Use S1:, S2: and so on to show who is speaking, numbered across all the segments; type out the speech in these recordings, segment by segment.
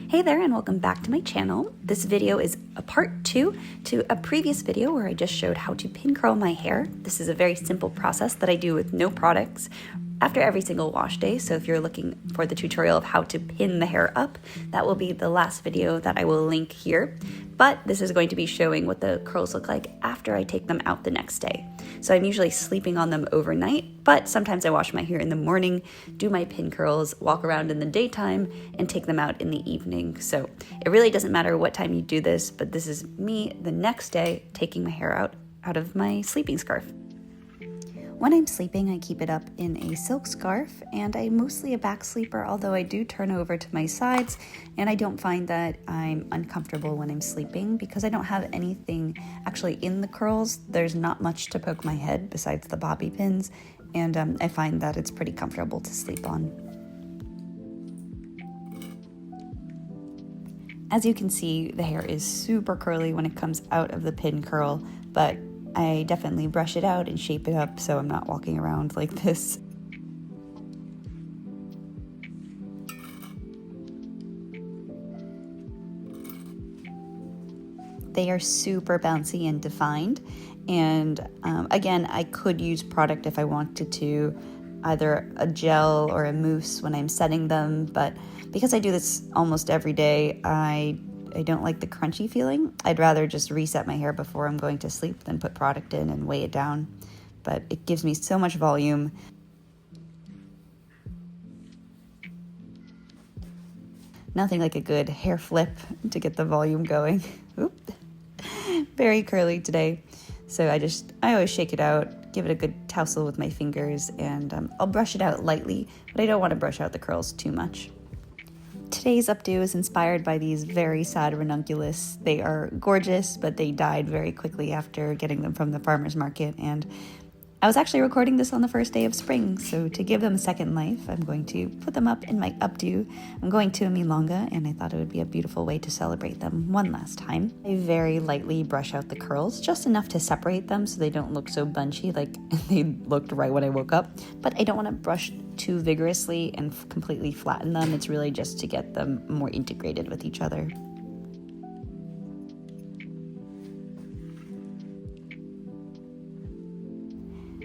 S1: Hey there and welcome back to my channel. This video is a part 2 to a previous video where I just showed how to pin curl my hair. This is a very simple process that I do with no products after every single wash day. So if you're looking for the tutorial of how to pin the hair up, that will be the last video that I will link here. But this is going to be showing what the curls look like after I take them out the next day. So I'm usually sleeping on them overnight, but sometimes I wash my hair in the morning, do my pin curls, walk around in the daytime, and take them out in the evening. So it really doesn't matter what time you do this, but this is me the next day taking my hair out of my sleeping scarf. When I'm sleeping, I keep it up in a silk scarf, and I'm mostly a back sleeper, although I do turn over to my sides, and I don't find that I'm uncomfortable when I'm sleeping because I don't have anything actually in the curls. There's not much to poke my head besides the bobby pins, and I find that it's pretty comfortable to sleep on. As you can see, the hair is super curly when it comes out of the pin curl, but I definitely brush it out and shape it up so I'm not walking around like this. They are super bouncy and defined, and again, I could use product if I wanted to, either a gel or a mousse when I'm setting them, but because I do this almost every day, I don't like the crunchy feeling. I'd rather just reset my hair before I'm going to sleep than put product in and weigh it down. But it gives me so much volume. Nothing like a good hair flip to get the volume going. Oop. Very curly today. So I always shake it out, give it a good tousle with my fingers, and I'll brush it out lightly, but I don't want to brush out the curls too much. Today's updo is inspired by these very sad ranunculus. They are gorgeous, but they died very quickly after getting them from the farmer's market, and I was actually recording this on the first day of spring, so to give them a second life, I'm going to put them up in my updo. I'm going to a milonga, and I thought it would be a beautiful way to celebrate them one last time. I very lightly brush out the curls, just enough to separate them so they don't look so bunchy like they looked right when I woke up, but I don't want to brush too vigorously and completely flatten them. It's really just to get them more integrated with each other.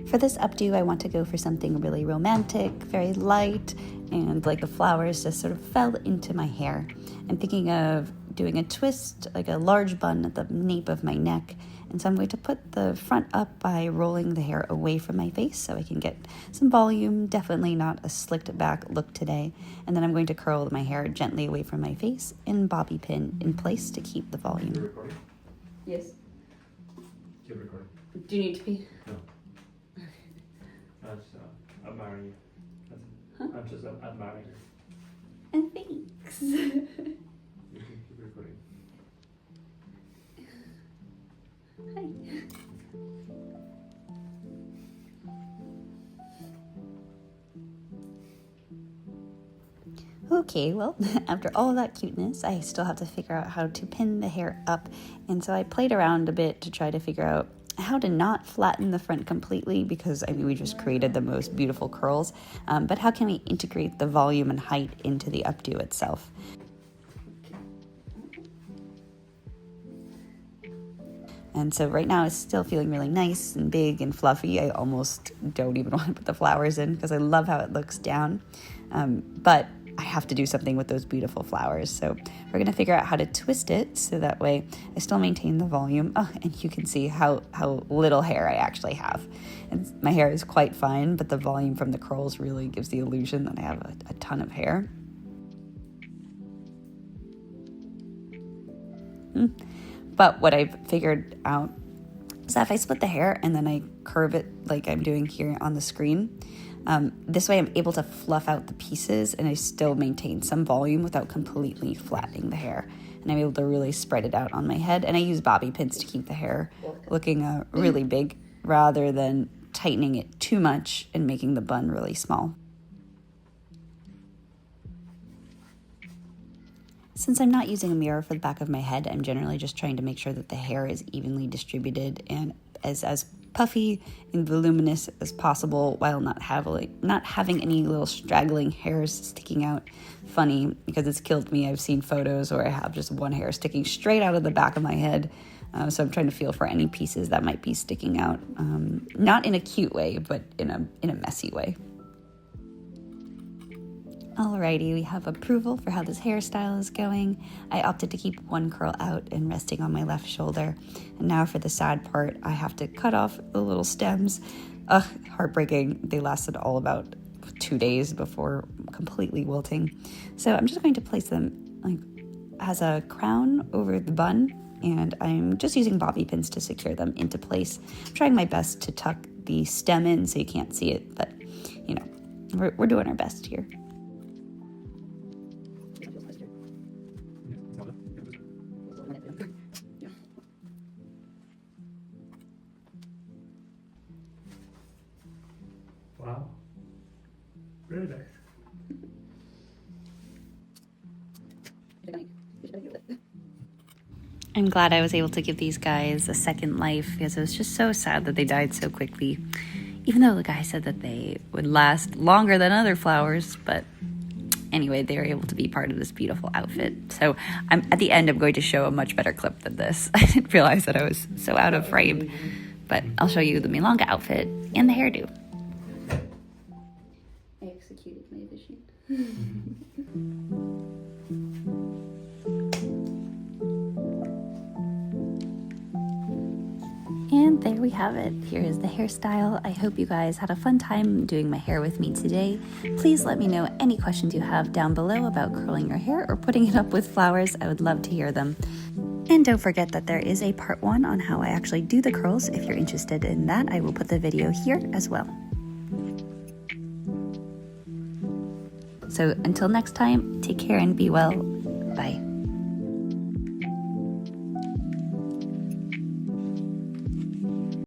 S1: For this updo, I want to go for something really romantic, very light, and like the flowers just sort of fell into my hair. I'm thinking of doing a twist, like a large bun at the nape of my neck, and so I'm going to put the front up by rolling the hair away from my face so I can get some volume, definitely not a slicked back look today, and then I'm going to curl my hair gently away from my face and bobby pin in place to keep the volume.
S2: You're recording?
S1: Yes.
S2: Keep recording.
S1: Do you need to be?
S2: No. I'm just admiring you. That's it.
S1: Huh?
S2: I'm just admiring you.
S1: And thanks.
S2: You can keep recording.
S1: Hi. Okay, well, after all of that cuteness, I still have to figure out how to pin the hair up, and so I played around a bit to try to figure out how to not flatten the front completely, because I mean we just created the most beautiful curls, but how can we integrate the volume and height into the updo itself? And so right now it's still feeling really nice and big and fluffy. I almost don't even want to put the flowers in because I love how it looks down, but I have to do something with those beautiful flowers. So we're going to figure out how to twist it so that way I still maintain the volume. Oh, and you can see how little hair I actually have. And my hair is quite fine, but the volume from the curls really gives the illusion that I have a ton of hair. But what I've figured out is that if I split the hair and then I curve it like I'm doing here on the screen, this way I'm able to fluff out the pieces and I still maintain some volume without completely flattening the hair. And I'm able to really spread it out on my head. And I use bobby pins to keep the hair looking really big rather than tightening it too much and making the bun really small. Since I'm not using a mirror for the back of my head, I'm generally just trying to make sure that the hair is evenly distributed and as puffy and voluminous as possible while not having any little straggling hairs sticking out. Funny, because it's killed me. I've seen photos where I have just one hair sticking straight out of the back of my head. So I'm trying to feel for any pieces that might be sticking out. Not in a cute way, but in a messy way. Alrighty, we have approval for how this hairstyle is going. I opted to keep one curl out and resting on my left shoulder. And now for the sad part, I have to cut off the little stems. Ugh, heartbreaking. They lasted all about 2 days before completely wilting. So I'm just going to place them like as a crown over the bun, and I'm just using bobby pins to secure them into place. I'm trying my best to tuck the stem in so you can't see it, but you know, we're doing our best here.
S2: Wow. Really nice.
S1: I'm glad I was able to give these guys a second life because it was just so sad that they died so quickly. Even though the guy said that they would last longer than other flowers, but anyway, they were able to be part of this beautiful outfit. So at the end, I'm going to show a much better clip than this. I didn't realize that I was so out of frame, but I'll show you the milonga outfit and the hairdo. I executed my vision. And there we have it. Here is the hairstyle. I hope you guys had a fun time doing my hair with me today. Please let me know any questions you have down below about curling your hair or putting it up with flowers. I would love to hear them. And don't forget that there is a part 1 on how I actually do the curls. If you're interested in that, I will put the video here as well. So until next time, take care and be well. Bye.